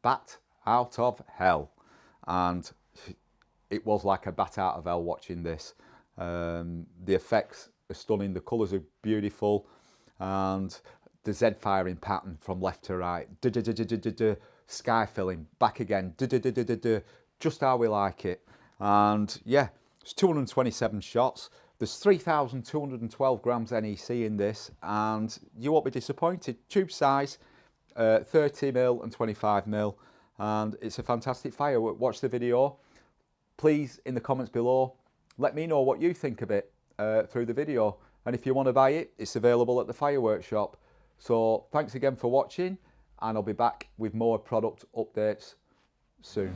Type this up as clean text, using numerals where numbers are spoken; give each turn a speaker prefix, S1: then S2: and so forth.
S1: Bat Out of Hell. And it was like a bat out of hell watching this. The effects are stunning, the colours are beautiful, and the Z firing pattern from left to right, sky filling, back again, just how we like it. And yeah, it's 227 shots. There's 3,212 grams NEC in this, and you won't be disappointed. Tube size, 30mm and 25mm, and it's a fantastic firework. Watch the video. Please, in the comments below, let me know what you think of it through the video. And if you want to buy it, it's available at the fireworks shop. So thanks again for watching, and I'll be back with more product updates soon.